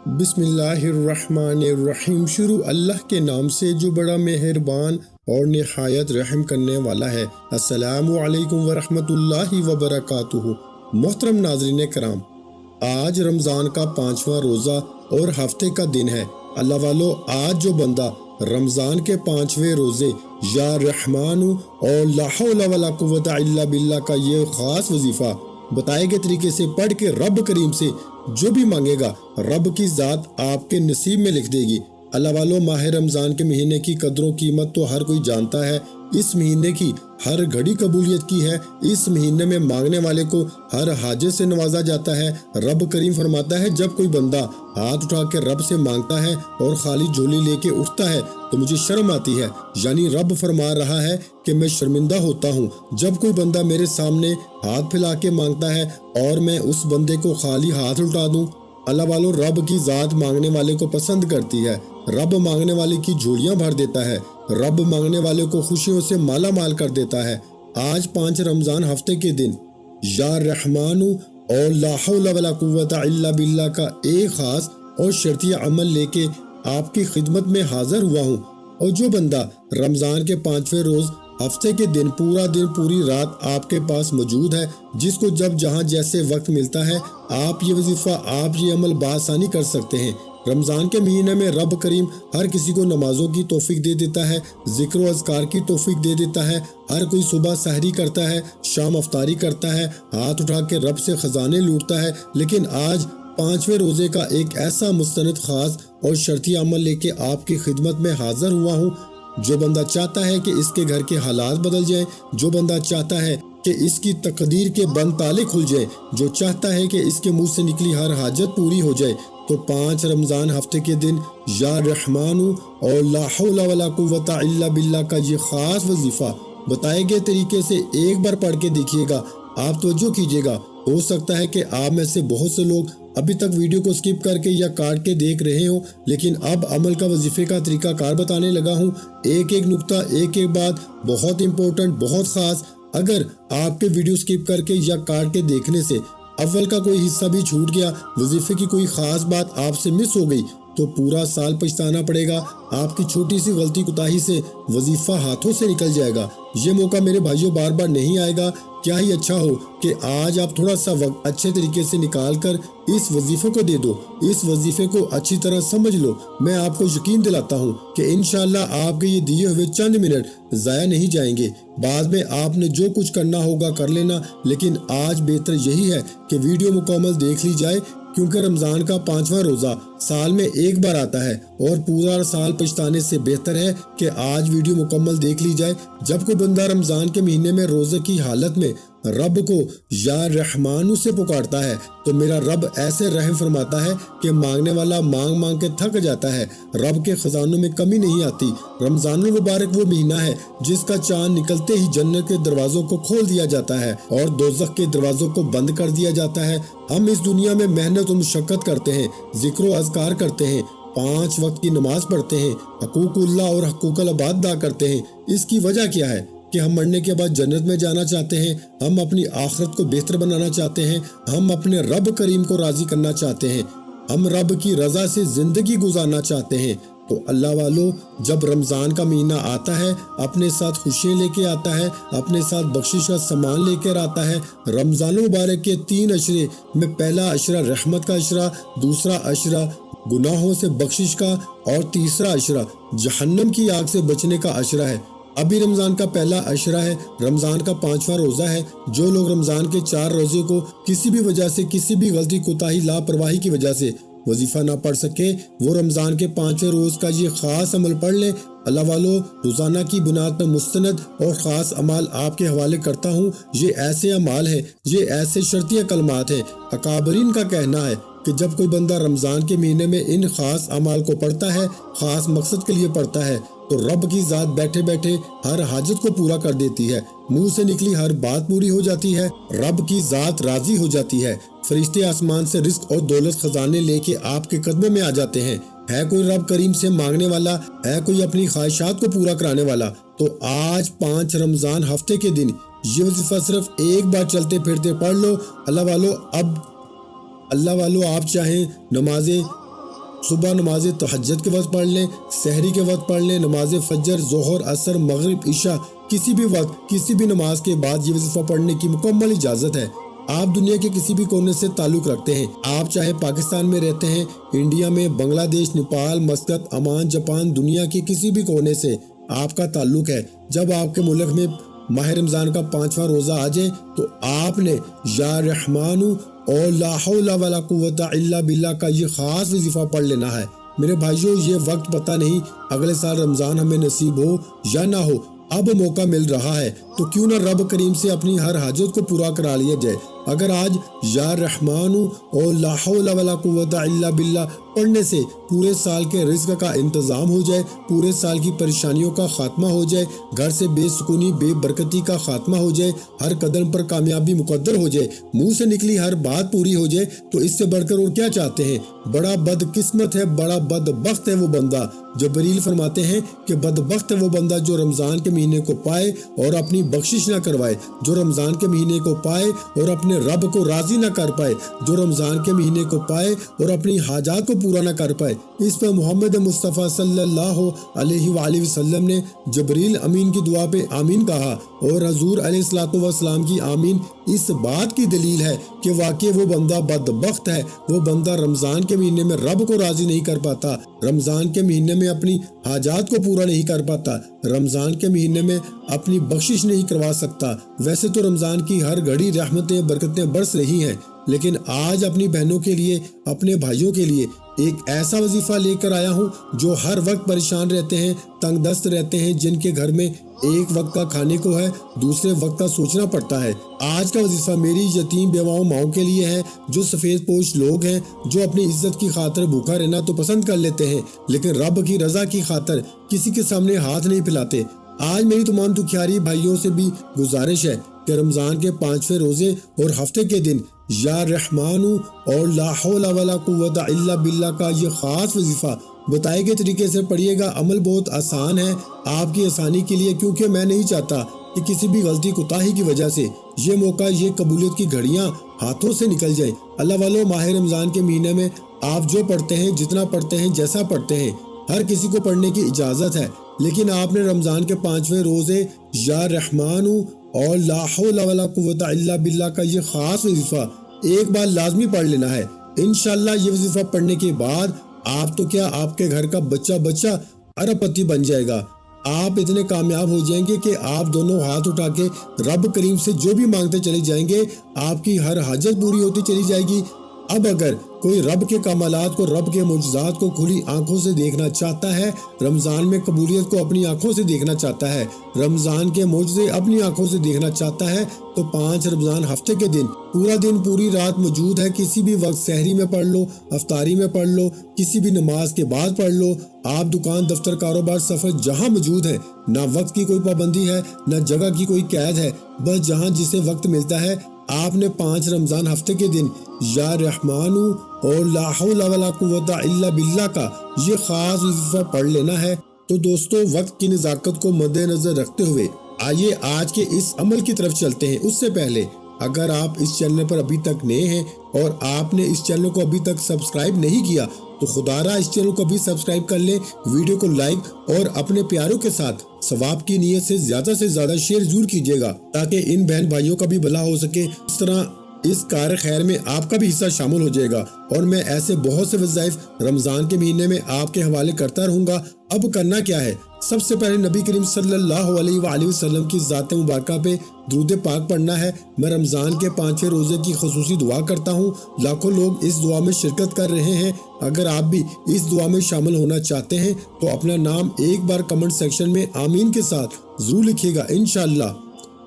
بسم اللہ الرحمن الرحیم۔ شروع اللہ کے نام سے جو بڑا مہربان اور نہایت رحم کرنے والا ہے۔ السلام علیکم ورحمۃ اللہ وبرکاتہ۔ محترم ناظرین کرام، آج رمضان کا 5واں روزہ اور ہفتے کا دن ہے۔ اللہ والو، آج جو بندہ رمضان کے 5ویں روزے یا رحمان اور لا حول ولا قوت الا باللہ کا یہ خاص وظیفہ بتائے گئے طریقے سے پڑھ کے رب کریم سے جو بھی مانگے گا، رب کی ذات آپ کے نصیب میں لکھ دے گی۔ اللہ والو، ماہ رمضان کے مہینے کی قدر و قیمت تو ہر کوئی جانتا ہے۔ اس مہینے کی ہر گھڑی قبولیت کی ہے۔ اس مہینے میں مانگنے والے کو ہر حاجت سے نوازا جاتا ہے۔ رب کریم فرماتا ہے، جب کوئی بندہ ہاتھ اٹھا کے رب سے مانگتا ہے اور خالی جھولی لے کے اٹھتا ہے تو مجھے شرم آتی ہے۔ یعنی رب فرما رہا ہے کہ میں شرمندہ ہوتا ہوں جب کوئی بندہ میرے سامنے ہاتھ پھیلا کے مانگتا ہے اور میں اس بندے کو خالی ہاتھ اٹھا دوں۔ اللہ والو، رب کی ذات مانگنے والے کو پسند کرتی ہے۔ رب مانگنے والے کی جھولیاں بھر دیتا ہے۔ رب مانگنے والے کو خوشیوں سے مالا مال کر دیتا ہے۔ آج 5 رمضان ہفتے کے دن یا رحمان اور لا حول ولا قوت الا باللہ کا ایک خاص اور شرطی عمل لے کے آپ کی خدمت میں حاضر ہوا ہوں۔ اور جو بندہ رمضان کے 5ویں روز ہفتے کے دن پورا دن پوری رات آپ کے پاس موجود ہے، جس کو جب جہاں جیسے وقت ملتا ہے، آپ یہ وظیفہ، آپ یہ عمل بآسانی کر سکتے ہیں۔ رمضان کے مہینے میں رب کریم ہر کسی کو نمازوں کی توفیق دے دیتا ہے، ذکر و اذکار کی توفیق دے دیتا ہے۔ ہر کوئی صبح سحری کرتا ہے، شام افطاری کرتا ہے، ہاتھ اٹھا کے رب سے خزانے لوٹتا ہے۔ لیکن آج 5ویں روزے کا ایک ایسا مستند خاص اور شرطی عمل لے کے آپ کی خدمت میں حاضر ہوا ہوں۔ جو بندہ چاہتا ہے کہ اس کے گھر کے حالات بدل جائیں، جو بندہ چاہتا ہے کہ اس کی تقدیر کے بند تالے کھل جائیں، جو چاہتا ہے کہ اس کے منہ سے نکلی ہر حاجت پوری ہو جائے، تو 5 رمضان ہفتے کے دن یا رحمان اور لا حول ولا قوت الا باللہ کا یہ خاص وظیفہ بتائے گئے طریقے سے ایک بار پڑھ کے دیکھیے گا۔ آپ توجہ کیجیے گا، ہو سکتا ہے کہ آپ میں سے بہت سے لوگ ابھی تک ویڈیو کو سکپ کر کے یا کاٹ کے دیکھ رہے ہوں، لیکن اب عمل کا وظیفے کا طریقہ کار بتانے لگا ہوں۔ ایک ایک نقطہ، ایک ایک بات بہت امپورٹنٹ، بہت خاص۔ اگر آپ کے ویڈیو سکپ کر کے یا کاٹ کے دیکھنے سے اول کا کوئی حصہ بھی چھوٹ گیا، وظیفے کی کوئی خاص بات آپ سے مس ہو گئی، تو پورا سال پچھتانا پڑے گا۔ آپ کی چھوٹی سی غلطی کوتاہی سے وظیفہ ہاتھوں سے نکل جائے گا۔ یہ موقع میرے بھائیوں بار بار نہیں آئے گا۔ کیا ہی اچھا ہو کہ آج آپ تھوڑا سا وقت اچھے طریقے سے نکال کر اس وظیفے کو دے دو، اس وظیفے کو اچھی طرح سمجھ لو۔ میں آپ کو یقین دلاتا ہوں کہ انشاءاللہ آپ کے یہ دیے ہوئے چند منٹ ضائع نہیں جائیں گے۔ بعد میں آپ نے جو کچھ کرنا ہوگا کر لینا، لیکن آج بہتر یہی ہے کہ ویڈیو مکمل دیکھ لی جائے، کیونکہ رمضان کا 5واں روزہ سال میں ایک بار آتا ہے اور پورا سال پچھتانے سے بہتر ہے کہ آج ویڈیو مکمل دیکھ لی جائے۔ جب کوئی بندہ رمضان کے مہینے میں روزے کی حالت میں رب کو یا رحمان سے پکارتا ہے تو میرا رب ایسے رحم فرماتا ہے کہ مانگنے والا مانگ مانگ کے تھک جاتا ہے۔ رب کے خزانوں میں کمی نہیں آتی۔ رمضان المبارک وہ مہینہ ہے جس کا چاند نکلتے ہی جنت کے دروازوں کو کھول دیا جاتا ہے اور دوزخ کے دروازوں کو بند کر دیا جاتا ہے۔ ہم اس دنیا میں محنت و مشقت کرتے ہیں، ذکر و اذکار کرتے ہیں، 5 وقت کی نماز پڑھتے ہیں، حقوق اللہ اور حقوق العباد ادا کرتے ہیں۔ اس کی وجہ کیا ہے؟ کہ ہم مرنے کے بعد جنت میں جانا چاہتے ہیں، ہم اپنی آخرت کو بہتر بنانا چاہتے ہیں، ہم اپنے رب کریم کو راضی کرنا چاہتے ہیں، ہم رب کی رضا سے زندگی گزارنا چاہتے ہیں۔ تو اللہ والو، جب رمضان کا مہینہ آتا ہے اپنے ساتھ خوشیاں لے کے آتا ہے، اپنے ساتھ بخشش کا سامان لے کر آتا ہے۔ رمضان المبارک کے 3 عشرے میں پہلا عشرہ رحمت کا عشرہ، دوسرا عشرہ گناہوں سے بخشش کا اور تیسرا عشرہ جہنم کی آگ سے بچنے کا عشرہ ہے۔ ابھی رمضان کا پہلا عشرہ ہے، رمضان کا 5واں روزہ ہے۔ جو لوگ رمضان کے 4 روزے کو کسی بھی وجہ سے، کسی بھی غلطی کوتاہی لاپرواہی کی وجہ سے وظیفہ نہ پڑھ سکے، وہ رمضان کے 5ویں روز کا یہ خاص عمل پڑھ لیں۔ اللہ والو، روزانہ کی بنیاد پر مستند اور خاص اعمال آپ کے حوالے کرتا ہوں۔ یہ ایسے اعمال ہیں، یہ ایسے شرطیہ کلمات ہیں۔ اکابرین کا کہنا ہے کہ جب کوئی بندہ رمضان کے مہینے میں ان خاص اعمال کو پڑھتا ہے، خاص مقصد کے لیے پڑھتا ہے، تو رب کی ذات بیٹھے بیٹھے ہر حاجت کو پورا کر دیتی ہے، منہ سے نکلی ہر بات پوری ہو جاتی ہے، رب کی ذات راضی ہو جاتی ہے، فرشتے آسمان سے رزق اور دولت خزانے لے کے آپ کے قدموں میں آ جاتے ہیں۔ ہے کوئی رب کریم سے مانگنے والا، ہے کوئی اپنی خواہشات کو پورا کرانے والا، تو آج 5 رمضان ہفتے کے دن یہ وظیفہ صرف ایک بار چلتے پھرتے پڑھ لو۔ اللہ والو آپ چاہیں نمازیں صبح نماز تہجد کے وقت پڑھ لیں، سحری کے وقت پڑھ لیں، نماز فجر، ظہر، عصر، مغرب، عشاء، کسی بھی وقت کسی بھی نماز کے بعد یہ وظیفہ پڑھنے کی مکمل اجازت ہے۔ آپ دنیا کے کسی بھی کونے سے تعلق رکھتے ہیں، آپ چاہے پاکستان میں رہتے ہیں، انڈیا میں، بنگلہ دیش، نیپال، مسقط، عمان، جاپان، دنیا کے کسی بھی کونے سے آپ کا تعلق ہے، جب آپ کے ملک میں ماہ رمضان کا 5واں روزہ آ جائے تو آپ نے یا رحمان اور لا حول ولا قوت الا باللہ کا یہ خاص وظیفہ پڑھ لینا ہے۔ میرے بھائیوں، یہ وقت پتہ نہیں اگلے سال رمضان ہمیں نصیب ہو یا نہ ہو، اب موقع مل رہا ہے تو کیوں نہ رب کریم سے اپنی ہر حاجت کو پورا کرا لیا جائے۔ اگر آج یا رحمان اور لا حول ولا قوت الا باللہ پڑھنے سے پورے سال کے رزق کا انتظام ہو جائے، پورے سال کی پریشانیوں کا خاتمہ ہو جائے، گھر سے بے سکونی، بے برکتی کا خاتمہ ہو جائے، ہر قدم پر کامیابی مقدر ہو جائے، منہ سے نکلی ہر بات پوری ہو جائے، تو اس سے بڑھ کر اور کیا چاہتے ہیں؟ بڑا بدقسمت ہے، بڑا بدبخت ہے وہ بندہ۔ جبریل فرماتے ہیں کہ بدبخت ہے وہ بندہ جو رمضان کے مہینے کو پائے اور اپنی بخشش نہ کروائے، جو رمضان کے مہینے کو پائے اور اپنے رب کو راضی نہ کر پائے، جو رمضان کے مہینے کو پائے اور اپنی حاجات کو پورا نہ کر پائے۔ اس پر محمد مصطفیٰ صلی اللہ علیہ وآلہ وسلم نے جبریل امین کی دعا پہ آمین کہا، اور حضور علیہ الصلوۃ والسلام کی آمین اس بات کی دلیل ہے کہ واقعی وہ بندہ بدبخت ہے، وہ بندہ رمضان کے مہینے میں رب کو راضی نہیں کر پاتا، رمضان کے مہینے میں اپنی حاجات کو پورا نہیں کر پاتا، رمضان کے مہینے میں اپنی بخشش نہیں کروا سکتا۔ ویسے تو رمضان کی ہر گھڑی رحمتیں برکتیں برس رہی ہیں، لیکن آج اپنی بہنوں کے لیے، اپنے بھائیوں کے لیے ایک ایسا وظیفہ لے کر آیا ہوں جو ہر وقت پریشان رہتے ہیں، تنگ دست رہتے ہیں، جن کے گھر میں ایک وقت کا کھانے کو ہے، دوسرے وقت کا سوچنا پڑتا ہے۔ آج کا وظیفہ میری یتیم بیواؤں ماؤں کے لیے ہے، جو سفید پوش لوگ ہیں، جو اپنی عزت کی خاطر بھوکا رہنا تو پسند کر لیتے ہیں، لیکن رب کی رضا کی خاطر کسی کے سامنے ہاتھ نہیں پھیلاتے۔ آج میری تمام دکھیاری بھائیوں سے بھی گزارش ہے کہ رمضان کے 5ویں روزے اور ہفتے کے دن یا رحمان اور لا حول ولا قوت الا باللہ کا یہ خاص وظیفہ بتائے گئے طریقے سے پڑھیے گا۔ عمل بہت آسان ہے آپ کی آسانی کے لیے، کیونکہ میں نہیں چاہتا کہ کسی بھی غلطی کوتاہی کی وجہ سے یہ موقع، یہ قبولیت کی گھڑیاں ہاتھوں سے نکل جائیں۔ اللہ والو، ماہ رمضان کے مہینے میں آپ جو پڑھتے ہیں، جتنا پڑھتے ہیں، جیسا پڑھتے ہیں، ہر کسی کو پڑھنے کی اجازت ہے، لیکن آپ نے رمضان کے 5ویں روزے یا رحمان اور لا حول ولا قوت الا باللہ کا یہ خاص وظیفہ ایک بار لازمی پڑھ لینا ہے۔ انشاءاللہ یہ وظیفہ پڑھنے کے بعد آپ تو کیا، آپ کے گھر کا بچہ ارب پتی بن جائے گا۔ آپ اتنے کامیاب ہو جائیں گے کہ آپ دونوں ہاتھ اٹھا کے رب کریم سے جو بھی مانگتے چلے جائیں گے، آپ کی ہر حاجت پوری ہوتی چلی جائے گی۔ اب اگر کوئی رب کے کمالات کو، رب کے معجزات کو کھلی آنکھوں سے دیکھنا چاہتا ہے، رمضان میں قبولیت کو اپنی آنکھوں سے دیکھنا چاہتا ہے، رمضان کے معجزے اپنی آنکھوں سے دیکھنا چاہتا ہے، تو 5 رمضان ہفتے کے دن پورا دن پوری رات موجود ہے۔ کسی بھی وقت سحری میں پڑھ لو، افطاری میں پڑھ لو، کسی بھی نماز کے بعد پڑھ لو۔ آپ دکان، دفتر، کاروبار، سفر جہاں موجود ہے، نہ وقت کی کوئی پابندی ہے، نہ جگہ کی کوئی قید ہے، بس جہاں جسے وقت ملتا ہے آپ نے 5 رمضان ہفتے کے دن یا رحمان اور لا حول ولا قوت الا باللہ کا یہ خاص وظیفہ پڑھ لینا ہے۔ تو دوستو، وقت کی نزاکت کو مد نظر رکھتے ہوئے آئیے آج کے اس عمل کی طرف چلتے ہیں۔ اس سے پہلے اگر آپ اس چینل پر ابھی تک نئے ہیں اور آپ نے اس چینل کو ابھی تک سبسکرائب نہیں کیا تو خدا را اس چینل کو بھی سبسکرائب کر لیں، ویڈیو کو لائک اور اپنے پیاروں کے ساتھ ثواب کی نیت سے زیادہ شیئر ضرور کیجیے گا، تاکہ ان بہن بھائیوں کا بھی بھلا ہو سکے۔ اس طرح اس کار خیر میں آپ کا بھی حصہ شامل ہو جائے گا، اور میں ایسے بہت سے وظائف رمضان کے مہینے میں آپ کے حوالے کرتا رہوں گا۔ اب کرنا کیا ہے؟ سب سے پہلے نبی کریم صلی اللہ علیہ وآلہ وسلم کی ذات مبارکہ پہ درود پاک پڑھنا ہے۔ میں رمضان کے 5ویں روزے کی خصوصی دعا کرتا ہوں، لاکھوں لوگ اس دعا میں شرکت کر رہے ہیں۔ اگر آپ بھی اس دعا میں شامل ہونا چاہتے ہیں تو اپنا نام ایک بار کمنٹ سیکشن میں آمین کے ساتھ ضرور لکھیے گا۔ انشاءاللہ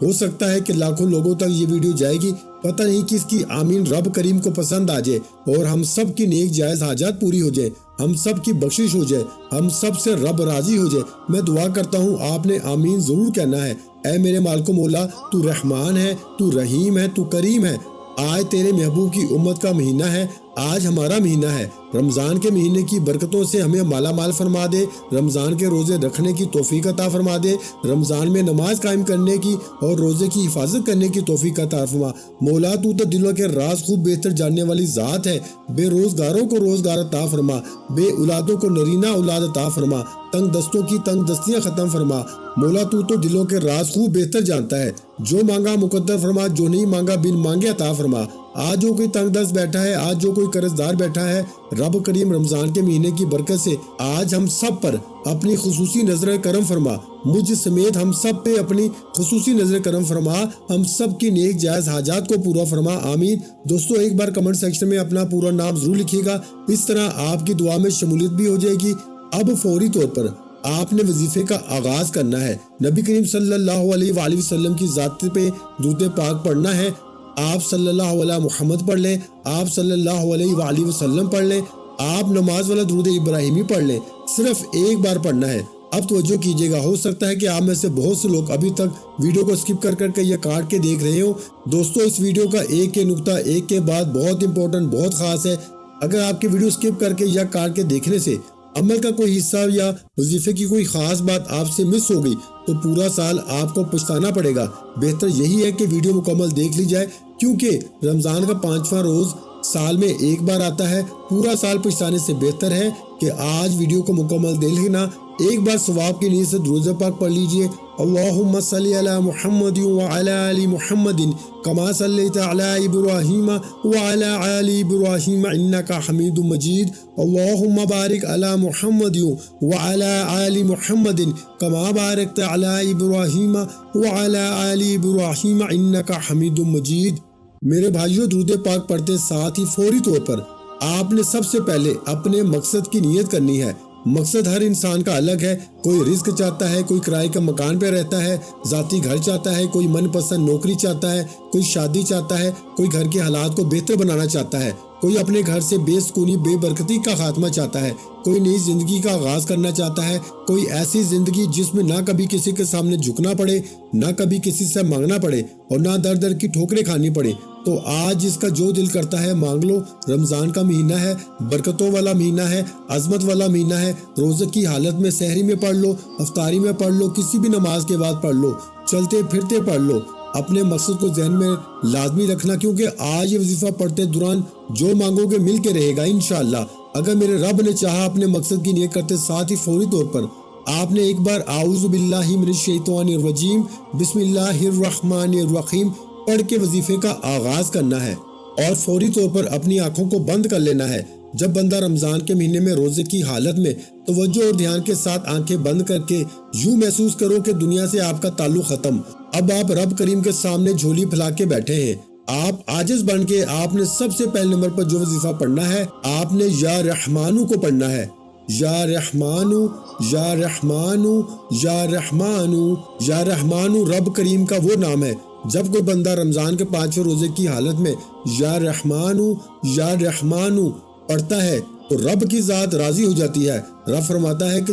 ہو سکتا ہے کہ لاکھوں لوگوں تک یہ ویڈیو جائے گی، پتہ نہیں کس کی آمین رب کریم کو پسند آ جائے اور ہم سب کی نیک جائز حاجات پوری ہو جائے، ہم سب کی بخشش ہو جائے، ہم سب سے رب راضی ہو جائے۔ میں دعا کرتا ہوں آپ نے آمین ضرور کہنا ہے۔ اے میرے مالک و مولا، تو رحمان ہے، تو رحیم ہے، تو کریم ہے، آج تیرے محبوب کی امت کا مہینہ ہے، آج ہمارا مہینہ ہے۔ رمضان کے مہینے کی برکتوں سے ہمیں مالا مال فرما دے، رمضان کے روزے رکھنے کی توفیق عطا فرما دے، رمضان میں نماز قائم کرنے کی اور روزے کی حفاظت کرنے کی توفیق عطا فرما۔ مولا تو دلوں کے راز خوب بہتر جاننے والی ذات ہے، بے روزگاروں کو روزگار عطا فرما، بے اولادوں کو نرینہ اولاد عطا فرما، تنگ دستوں کی تنگ دستیاں ختم فرما۔ مولا تو دلوں کے راز خوب بہتر جانتا ہے، جو مانگا مقدر فرما، جو نہیں مانگا بن مانگے عطا فرما۔ آج جو کوئی تنگ دست بیٹھا ہے، آج جو کوئی قرض دار بیٹھا ہے، رب کریم رمضان کے مہینے کی برکت سے آج ہم سب پر اپنی خصوصی نظر کرم فرما، مجھ سمیت ہم سب پہ اپنی خصوصی نظر کرم فرما، ہم سب کی نیک جائز حاجات کو پورا فرما، آمین۔ دوستو ایک بار کمنٹ سیکشن میں اپنا پورا نام ضرور لکھیے گا، اس طرح آپ کی دعا میں شمولیت بھی ہو جائے گی۔ اب فوری طور پر آپ نے وظیفے کا آغاز کرنا ہے، نبی کریم صلی اللہ علیہ وآلہ وسلم کی ذات پہ درود پاک پڑھنا ہے۔ آپ صلی اللہ علیہ محمد پڑھ لیں، آپ صلی اللہ علیہ وآلہ وسلم پڑھ لیں، آپ نماز والا درود ابراہیمی پڑھ لیں، صرف ایک بار پڑھنا ہے۔ اب توجہ کیجیے گا، ہو سکتا ہے کہ آپ میں سے بہت سے لوگ ابھی تک ویڈیو کو سکپ کر کے یا کاٹ کے دیکھ رہے ہوں۔ دوستو اس ویڈیو کا ایک کے نقطہ ایک کے بعد بہت امپورٹنٹ، بہت خاص ہے۔ اگر آپ کی ویڈیو سکپ کر کے یا کاٹ کے دیکھنے سے عمل کا کوئی حصہ یا وظیفے کی کوئی خاص بات آپ سے مس ہو گئی تو پورا سال آپ کو پچھتانا پڑے گا۔ بہتر یہی ہے کہ ویڈیو مکمل دیکھ لی جائے، کیونکہ رمضان کا 5واں روز سال میں ایک بار آتا ہے۔ پورا سال پچھتانے سے بہتر ہے کہ آج ویڈیو کو مکمل دیکھ لینا، ایک بار ثواب کی نیت سے درود پاک پڑھ لیجئے۔ اللہم صلی علی محمد وعلی آل محمد کما صلیت علی ابراہیم وعلی آل ابراہیم انک حمید مجید۔ اللہم بارک علی محمد وعلی آل محمد کما بارکت علی ابراہیم وعلی آل ابراہیم انک حمید مجید۔ میرے بھائیوں، درود پاک پڑھتے ساتھ ہی فوری طور پر آپ نے سب سے پہلے اپنے مقصد کی نیت کرنی ہے۔ مقصد ہر انسان کا الگ ہے، کوئی رزق چاہتا ہے، کوئی کرائے کا مکان پہ رہتا ہے، ذاتی گھر چاہتا ہے، کوئی من پسند نوکری چاہتا ہے، کوئی شادی چاہتا ہے، کوئی گھر کے حالات کو بہتر بنانا چاہتا ہے، کوئی اپنے گھر سے بے سکونی بے برکتی کا خاتمہ چاہتا ہے، کوئی نئی زندگی کا آغاز کرنا چاہتا ہے، کوئی ایسی زندگی جس میں نہ کبھی کسی کے سامنے جھکنا پڑے، نہ کبھی کسی سے مانگنا پڑے اور نہ در در کی ٹھوکریں کھانی پڑے۔ تو آج جس کا جو دل کرتا ہے مانگ لو۔ رمضان کا مہینہ ہے، برکتوں والا مہینہ ہے، عظمت والا مہینہ ہے۔ روزے کی حالت میں سحری میں پڑھ لو، افطاری میں پڑھ لو، کسی بھی نماز کے بعد پڑھ لو، چلتے پھرتے پڑھ لو۔ اپنے مقصد کو ذہن میں لازمی رکھنا، کیونکہ آج یہ وظیفہ پڑھتے دوران جو مانگو گے مل کے رہے گا انشاءاللہ۔ اگر میرے رب نے چاہا اپنے مقصد کی نیت کرتے ساتھ ہی فوری طور پر آپ نے ایک بار اعوذ باللہ من الشیطان الرجیم بسم اللہ الرحمن الرحیم پڑھ کے وظیفے کا آغاز کرنا ہے اور فوری طور پر اپنی آنکھوں کو بند کر لینا ہے۔ جب بندہ رمضان کے مہینے میں روزے کی حالت میں توجہ اور دھیان کے ساتھ آنکھیں بند کر کے یوں محسوس کرو کہ دنیا سے آپ کا تعلق ختم، اب آپ رب کریم کے سامنے جھولی پھیلا کے بیٹھے ہیں، آپ عاجز بن کے آپ نے سب سے پہلے نمبر پر جو وظیفہ پڑھنا ہے، آپ نے یا رحمانو کو پڑھنا ہے۔ یا رحمانو یا رحمانو یا رحمانو یا رحمانو رب کریم کا وہ نام ہے۔ جب کوئی بندہ رمضان کے 5ویں روزے کی حالت میں یا رحمانو پڑھتا ہے تو رب کی ذات راضی ہو جاتی ہے۔ رب فرماتا ہے کہ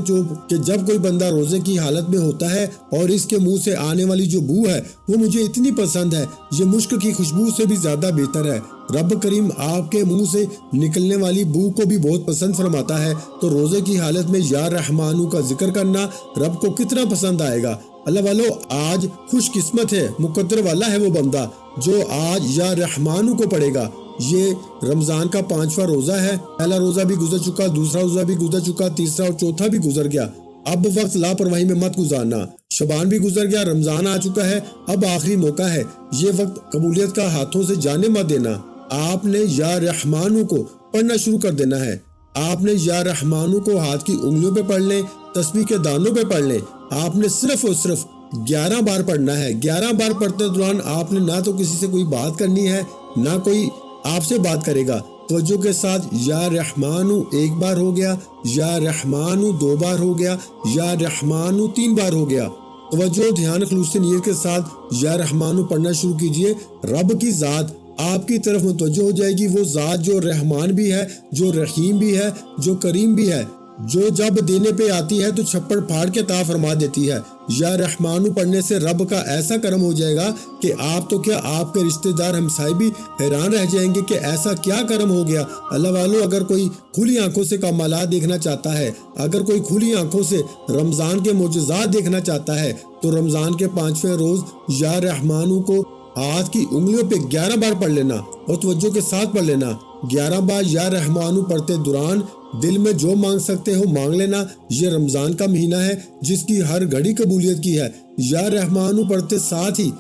جب کوئی بندہ روزے کی حالت میں ہوتا ہے اور اس کے منہ سے آنے والی جو بو ہے وہ مجھے اتنی پسند ہے، یہ مشک کی خوشبو سے بھی زیادہ بہتر ہے۔ رب کریم آپ کے منہ سے نکلنے والی بو کو بھی بہت پسند فرماتا ہے، تو روزے کی حالت میں یا رحمانو کا ذکر کرنا رب کو کتنا پسند آئے گا۔ اللہ والو، آج خوش قسمت ہے، مقدر والا ہے وہ بندہ جو آج یا رحمانو کو پڑھے گا۔ یہ رمضان کا 5واں روزہ ہے، پہلا روزہ بھی گزر چکا، دوسرا روزہ بھی گزر چکا، تیسرا اور چوتھا بھی گزر گیا۔ اب وقت لاپرواہی میں مت گزارنا، شعبان بھی گزر گیا، رمضان آ چکا ہے، اب آخری موقع ہے، یہ وقت قبولیت کا ہاتھوں سے جانے مت دینا۔ آپ نے یا رحمانو کو پڑھنا شروع کر دینا ہے۔ آپ نے یا رحمانو کو ہاتھ کی انگلیوں پہ پڑھ لیں، تسبیح کے دانوں پہ پڑھ لیں۔ آپ نے صرف اور صرف 11 بار پڑھنا ہے۔ 11 بار پڑھتے دوران آپ نے نہ تو کسی سے کوئی بات کرنی ہے، نہ کوئی آپ سے بات کرے گا۔ توجہ کے ساتھ یا رحمانو 1 بار ہو گیا، یا رحمانو 2 بار ہو گیا، یا رحمانو 3 بار ہو گیا۔ توجہ دھیان خلوص نیت کے ساتھ یا رحمانو پڑھنا شروع کیجئے۔ رب کی ذات آپ کی طرف متوجہ ہو جائے گی، وہ ذات جو رحمان بھی ہے، جو رحیم بھی ہے، جو کریم بھی ہے، جو جب دینے پہ آتی ہے تو چھپڑ پھاڑ کے عطا فرما دیتی ہے، یا رحمانو پڑھنے سے رب کا ایسا کرم ہو جائے گا کہ آپ تو کیا آپ کے رشتہ دار ہمسائے بھی حیران رہ جائیں گے کہ ایسا کیا کرم ہو گیا۔ اللہ والو، اگر کوئی کھلی آنکھوں سے کمالات دیکھنا چاہتا ہے، اگر کوئی کھلی آنکھوں سے رمضان کے معجزات دیکھنا چاہتا ہے تو رمضان کے 5ویں روز یا رحمانو کو ہاتھ کی انگلیوں پہ 11 بار پڑھ لینا اور توجہ کے ساتھ پڑھ لینا۔ 11 بار یا رحمانو پڑھتے دوران دل میں جو مانگ سکتے ہو مانگ لینا۔ یہ رمضان کا مہینہ ہے جس کی ہر گھڑی قبولیت کی ہے۔ یا رحمانو پڑھتے ساتھ ہی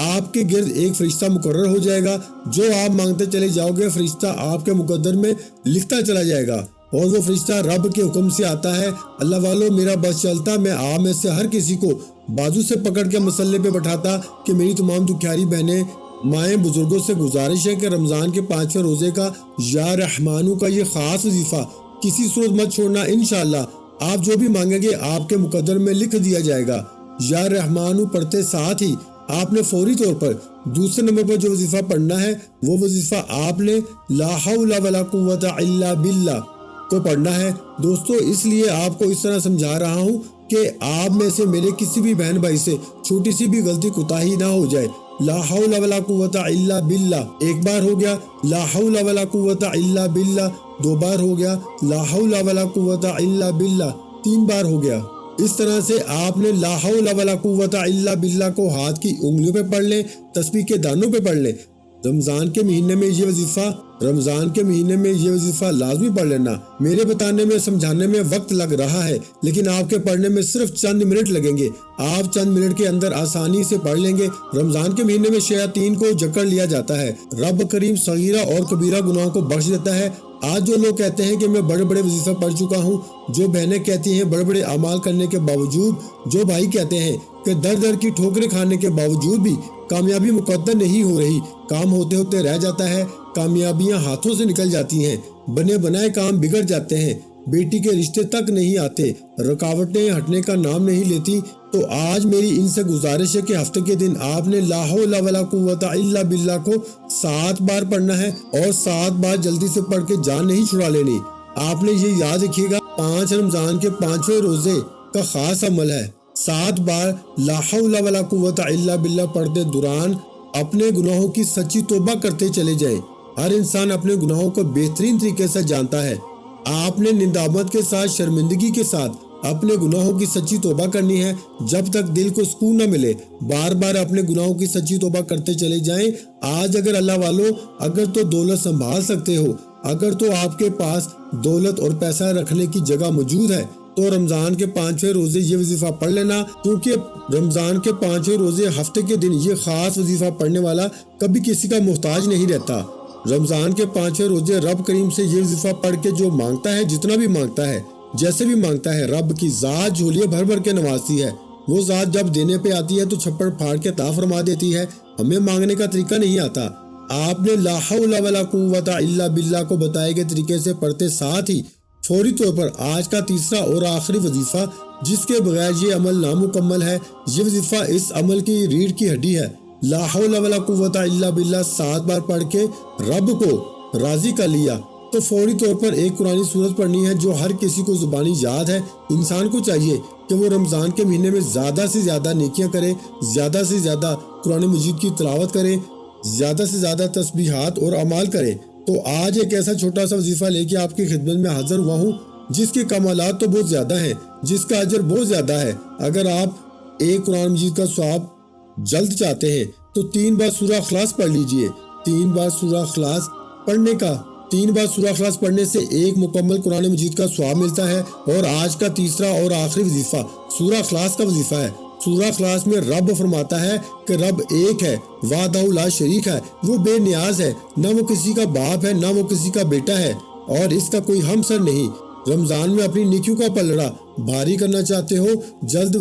آپ کے گرد ایک فرشتہ مقرر ہو جائے گا، جو آپ مانگتے چلے جاؤ گے فرشتہ آپ کے مقدر میں لکھتا چلا جائے گا، اور وہ فرشتہ رب کے حکم سے آتا ہے۔ اللہ والو، میرا بس چلتا، میں آپ میں سے ہر کسی کو بازو سے پکڑ کے مسلح پہ بٹھاتا کہ میری تمام دکھیاری بہنیں، مائیں، بزرگوں سے گزارش ہے کہ رمضان کے 5ویں روزے کا یا رحمانو کا یہ خاص وظیفہ کسی صورت مت چھوڑنا۔ انشاءاللہ آپ جو بھی مانگیں گے آپ کے مقدر میں لکھ دیا جائے گا۔ یا رحمانو پڑھتے ساتھ ہی آپ نے فوری طور پر دوسرے نمبر پر جو وظیفہ پڑھنا ہے وہ وظیفہ آپ نے لا حول ولا قوت الا باللہ کو پڑھنا ہے۔ دوستو، اس لیے آپ کو اس طرح سمجھا رہا ہوں کہ آپ میں سے میرے کسی بھی بہن بھائی سے چھوٹی سی بھی غلطی کوتاہی نہ ہو جائے۔ لا حول ولا قوت الا باللہ ایک بار ہو گیا، لا حول ولا قوت الا باللہ 2 بار ہو گیا، لا حول ولا قوت الا باللہ 3 بار ہو گیا۔ اس طرح سے آپ نے لا حول ولا قوت الا باللہ کو ہاتھ کی انگلیوں پہ پڑھ لیں، تسبیح کے دانوں پہ پڑھ لیں۔ رمضان کے مہینے میں یہ وظیفہ لازمی پڑھ لینا۔ میرے بتانے میں سمجھانے میں وقت لگ رہا ہے، لیکن آپ کے پڑھنے میں صرف چند منٹ لگیں گے۔ آپ چند منٹ کے اندر آسانی سے پڑھ لیں گے۔ رمضان کے مہینے میں شیاطین کو جکڑ لیا جاتا ہے۔ رب کریم صغیرہ اور کبیرہ گناہوں کو بخش دیتا ہے۔ آج جو لوگ کہتے ہیں کہ میں بڑے بڑے وظیفہ پڑھ چکا ہوں، جو بہنیں کہتی ہیں بڑے بڑے اعمال کرنے کے باوجود، جو بھائی کہتے ہیں کہ در در کی ٹھوکریں کھانے کے باوجود بھی کامیابی مقدر نہیں ہو رہی، کام ہوتے ہوتے رہ جاتا ہے، کامیابیاں ہاتھوں سے نکل جاتی ہیں، بنے بنائے کام بگڑ جاتے ہیں، بیٹی کے رشتے تک نہیں آتے، رکاوٹیں ہٹنے کا نام نہیں لیتی، تو آج میری ان سے گزارش ہے کہ ہفتے کے دن آپ نے لا حول ولا قوت الا باللہ کو 7 بار پڑھنا ہے، اور 7 بار جلدی سے پڑھ کے جان نہیں چھڑا لینی۔ آپ نے یہ یاد رکھیے گا، 5 رمضان کے 5ویں روزے کا خاص عمل ہے۔ 7 بار لا حول ولا قوت الا باللہ پڑھتے دوران اپنے گناہوں کی سچی توبہ کرتے چلے جائیں۔ ہر انسان اپنے گناہوں کو بہترین طریقے سے جانتا ہے۔ آپ نے ندامت کے ساتھ، شرمندگی کے ساتھ اپنے گناہوں کی سچی توبہ کرنی ہے جب تک دل کو سکون نہ ملے۔ بار بار اپنے گناہوں کی سچی توبہ کرتے چلے جائیں۔ آج اگر اللہ والو، اگر تو دولت سنبھال سکتے ہو، اگر تو آپ کے پاس دولت اور پیسہ رکھنے کی جگہ موجود ہے، تو رمضان کے 5ویں روزے یہ وظیفہ پڑھ لینا، کیونکہ رمضان کے 5ویں روزے ہفتے کے دن یہ خاص وظیفہ پڑھنے والا کبھی کسی کا محتاج نہیں رہتا۔ رمضان کے 5ویں روزے رب کریم سے یہ وظیفہ پڑھ کے جو مانگتا ہے، جتنا بھی مانگتا ہے، جیسے بھی مانگتا ہے، رب کی ذات جھولیے بھر بھر کے نوازتی ہے۔ وہ ذات جب دینے پہ آتی ہے تو چھپڑ پھاڑ کے عطا فرما دیتی ہے۔ ہمیں مانگنے کا طریقہ نہیں آتا۔ آپ نے لا حول ولا قوت الا باللہ کو بتائے گئے طریقے سے پڑھتے ساتھ ہی فوری طور پر آج کا تیسرا اور آخری وظیفہ، جس کے بغیر یہ عمل نامکمل ہے، یہ وظیفہ اس عمل کی ریڑھ کی ہڈی ہے۔ لا حول ولا قوت الا باللہ 7 بار پڑھ کے رب کو راضی کر لیا تو فوری طور پر ایک قرآنی سورت پڑھنی ہے جو ہر کسی کو زبانی یاد ہے۔ انسان کو چاہیے کہ وہ رمضان کے مہینے میں زیادہ سے زیادہ نیکیاں کرے، زیادہ سے زیادہ قرآن مجید کی تلاوت کرے، زیادہ سے زیادہ تسبیحات اور اعمال کرے۔ تو آج ایک ایسا چھوٹا سا وظیفہ لے کے آپ کی خدمت میں حاضر ہوا ہوں جس کے کمالات تو بہت زیادہ ہیں، جس کا اجر بہت زیادہ ہے۔ اگر آپ ایک قرآن مجید کا ثواب جلد چاہتے ہیں تو 3 بار سورہ اخلاص پڑھ لیجئے۔ 3 بار سورہ اخلاص پڑھنے سے ایک مکمل قرآن مجید کا ثواب ملتا ہے۔ اور آج کا تیسرا اور آخری وظیفہ سورہ اخلاص کا وظیفہ ہے۔ سورہ اخلاص میں رب فرماتا ہے کہ رب ایک ہے، وحدہ لا شریک ہے، وہ بے نیاز ہے، نہ وہ کسی کا باپ ہے، نہ وہ کسی کا بیٹا ہے، اور اس کا کوئی ہمسر نہیں۔ رمضان میں اپنی نیکیوں کا پلڑا بھاری کرنا چاہتے ہو، جلد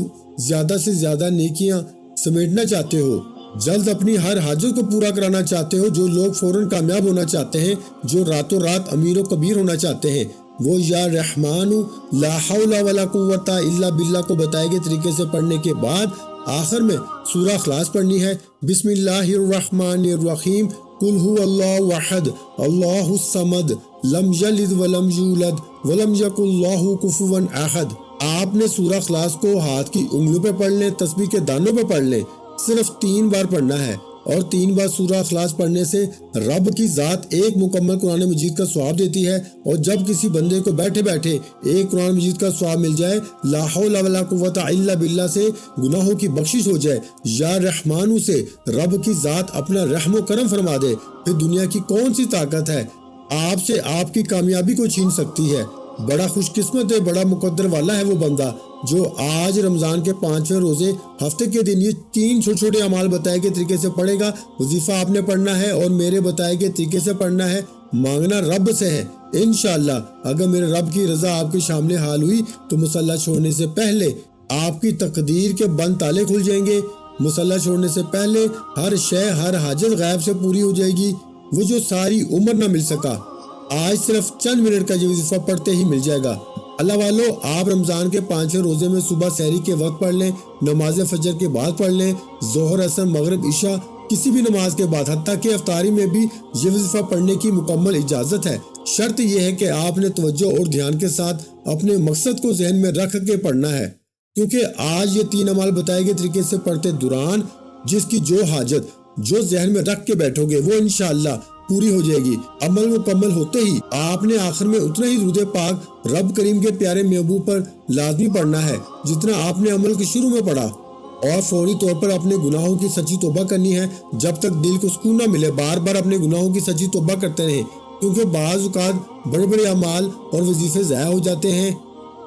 زیادہ سے زیادہ نیکیاں سمیٹنا چاہتے ہو، جلد اپنی ہر حاجت کو پورا کرانا چاہتے ہو، جو لوگ فوراً کامیاب ہونا چاہتے ہیں، جو راتوں رات امیر و کبیر ہونا چاہتے ہیں، وہ یا رحمان لا حول ولا قوت الا باللہ کو بتائے گئے طریقے سے پڑھنے کے بعد آخر میں سورہ اخلاص پڑھنی ہے۔ بسم اللہ الرحمن الرحیم، قل هو اللہ احد اللہ الصمد لم یلد ولم یولد ولم یکن له کفوا احد۔ آپ نے سورہ اخلاص کو ہاتھ کی انگلیوں پہ پڑھ لیں، تسبیح کے دانوں پہ پڑھ لیں، صرف 3 بار پڑھنا ہے، اور 3 بار سورہ اخلاص پڑھنے سے رب کی ذات ایک مکمل قرآن مجید کا ثواب دیتی ہے۔ اور جب کسی بندے کو بیٹھے بیٹھے ایک قرآن مجید کا ثواب مل جائے، لا حول ولا قوت الا باللہ سے گناہوں کی بخشش ہو جائے، یا رحمانو سے رب کی ذات اپنا رحم و کرم فرما دے، پھر دنیا کی کون سی طاقت ہے آپ سے آپ کی کامیابی کو چھین سکتی ہے؟ بڑا خوش قسمت ہے، بڑا مقدر والا ہے وہ بندہ جو آج رمضان کے 5ویں روزے ہفتے کے دن یہ 3 چھوٹے چھوٹے اعمال بتائے کے طریقے سے پڑھے گا۔ وظیفہ آپ نے پڑھنا ہے اور میرے بتائے کے طریقے سے پڑھنا ہے، مانگنا رب سے ہے۔ انشاءاللہ اگر میرے رب کی رضا آپ کے شامل حال ہوئی تو مصلی چھوڑنے سے پہلے آپ کی تقدیر کے بند تالے کھل جائیں گے۔ مصلی چھوڑنے سے پہلے ہر شے، ہر حاجت غیب سے پوری ہو جائے گی، وہ جو ساری عمر نہ مل سکا آج صرف چند منٹ کا یہ وظیفہ پڑھتے ہی مل جائے گا۔ اللہ والو، آپ رمضان کے 5ویں روزے میں صبح سحری کے وقت پڑھ لیں، نماز فجر کے بعد پڑھ لیں، ظہر، عصر، مغرب، عشاء کسی بھی نماز کے بعد، حتیٰ کہ افطاری میں بھی یہ وظیفہ پڑھنے کی مکمل اجازت ہے۔ شرط یہ ہے کہ آپ نے توجہ اور دھیان کے ساتھ اپنے مقصد کو ذہن میں رکھ کے پڑھنا ہے، کیونکہ آج یہ 3 اعمال بتائے گئے طریقے سے پڑھتے دوران جس کی جو حاجت جو ذہن میں رکھ کے بیٹھو گے وہ انشاءاللہ پوری ہو جائے گی۔ عمل مکمل ہوتے ہی آپ نے آخر میں اتنا ہی درود پاک رب کریم کے پیارے محبوب پر لازمی پڑھنا ہے جتنا آپ نے عمل کے شروع میں پڑھا، اور فوری طور پر اپنے گناہوں کی سچی توبہ کرنی ہے جب تک دل کو سکون نہ ملے۔ بار بار اپنے گناہوں کی سچی توبہ کرتے رہیں، کیونکہ بعض اوقات بڑے بڑے اعمال اور وظیفے ضائع ہو جاتے ہیں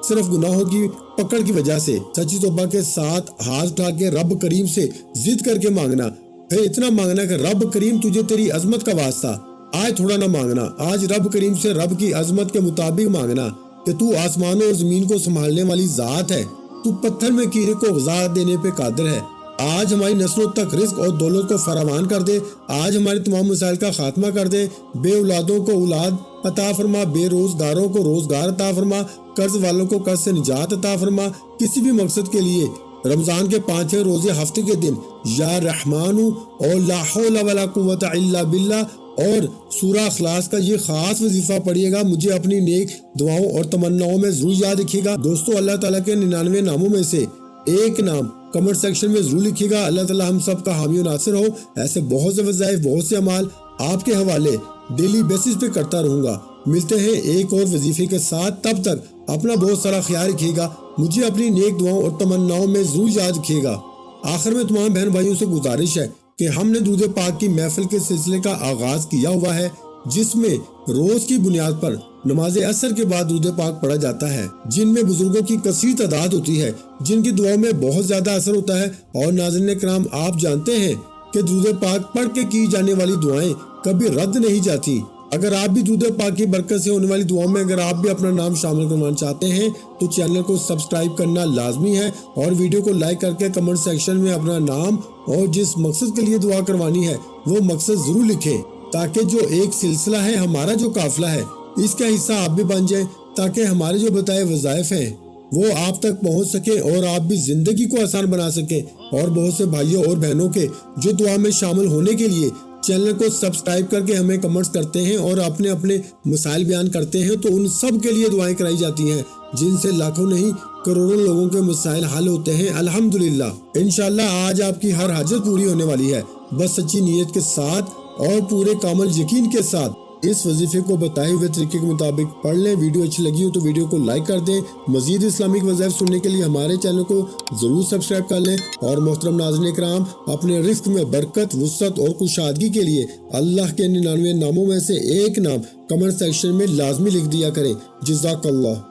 صرف گناہوں کی پکڑ کی وجہ سے۔ سچی توبہ کے ساتھ ہاتھ اٹھا کے رب کریم سے ضد کر کے مانگنا، پھر اتنا مانگنا کہ رب کریم تجھے تیری عظمت کا واسطہ، آج تھوڑا نہ مانگنا، آج رب کریم سے رب کی عظمت کے مطابق مانگنا کہ تو آسمانوں اور زمین کو سنبھالنے والی ذات ہے، تو پتھر میں کیڑے کو غذا دینے پہ قادر ہے۔ آج ہماری نسلوں تک رزق اور دولت کو فراوان کر دے، آج ہمارے تمام مسائل کا خاتمہ کر دے، بے اولادوں کو اولاد عطا فرما، بے روزگاروں کو روزگار عطا فرما، قرض والوں کو قرض سے نجات عطا فرما۔ کسی بھی مقصد کے لیے رمضان کے 5ویں روزے ہفتے کے دن یا رحمانو اور لا حول ولا قوت الا باللہ اور سورہ اخلاص کا یہ خاص وظیفہ پڑھیے گا۔ مجھے اپنی نیک دعاؤں اور تمناؤں میں ضرور یاد رکھیے گا۔ دوستو، اللہ تعالیٰ کے 99 ناموں میں سے ایک نام کمنٹ سیکشن میں ضرور لکھیے گا۔ اللہ تعالیٰ ہم سب کا حامی و ناصر ہو۔ ایسے بہت سے وظائف، بہت سے اعمال آپ کے حوالے ڈیلی بیسس پہ کرتا رہوں گا۔ ملتے ہیں ایک اور وظیفے کے ساتھ، تب تک اپنا بہت سارا خیال رکھیے گا، مجھے اپنی نیک دعاؤں اور تمناؤں میں ضرور یاد رکھیے گا۔ آخر میں تمام بہن بھائیوں سے گزارش ہے کہ ہم نے درود پاک کی محفل کے سلسلے کا آغاز کیا ہوا ہے، جس میں روز کی بنیاد پر نماز عصر کے بعد درود پاک پڑھا جاتا ہے، جن میں بزرگوں کی کثیر تعداد ہوتی ہے، جن کی دعاؤں میں بہت زیادہ اثر ہوتا ہے۔ اور ناظرین کرام، آپ جانتے ہیں کہ درود پاک پڑھ کے کی جانے والی دعائیں کبھی رد نہیں جاتی۔ اگر آپ بھی درود پاک کی برکت سے ہونے والی دعاؤں میں اگر آپ بھی اپنا نام شامل کروانا چاہتے ہیں تو چینل کو سبسکرائب کرنا لازمی ہے، اور ویڈیو کو لائک کر کے کمنٹ سیکشن میں اپنا نام اور جس مقصد کے لیے دعا کروانی ہے وہ مقصد ضرور لکھیں، تاکہ جو ایک سلسلہ ہے، ہمارا جو قافلہ ہے، اس کا حصہ آپ بھی بن جائیں، تاکہ ہمارے جو بتائے وظائف ہیں وہ آپ تک پہنچ سکے اور آپ بھی زندگی کو آسان بنا سکیں۔ اور بہت سے بھائیوں اور بہنوں کے جو دعا میں شامل ہونے کے لیے چینل کو سبسکرائب کر کے ہمیں کمنٹس کرتے ہیں اور اپنے اپنے مسائل بیان کرتے ہیں، تو ان سب کے لیے دعائیں کرائی جاتی ہیں، جن سے لاکھوں نہیں کروڑوں لوگوں کے مسائل حل ہوتے ہیں الحمدللہ۔ انشاءاللہ آج آپ کی ہر حاجت پوری ہونے والی ہے، بس سچی نیت کے ساتھ اور پورے کامل یقین کے ساتھ اس وظیفے کو بتائے ہوئے طریقے کے مطابق پڑھ لیں۔ ویڈیو اچھی لگی ہو تو ویڈیو کو لائک کر دیں۔ مزید اسلامک وظائف سننے کے لیے ہمارے چینل کو ضرور سبسکرائب کر لیں۔ اور محترم ناظرین اکرام، اپنے رزق میں برکت، وسعت اور کشادگی کے لیے اللہ کے 99 ناموں میں سے ایک نام کمنٹ سیکشن میں لازمی لکھ دیا کریں۔ جزاک اللہ۔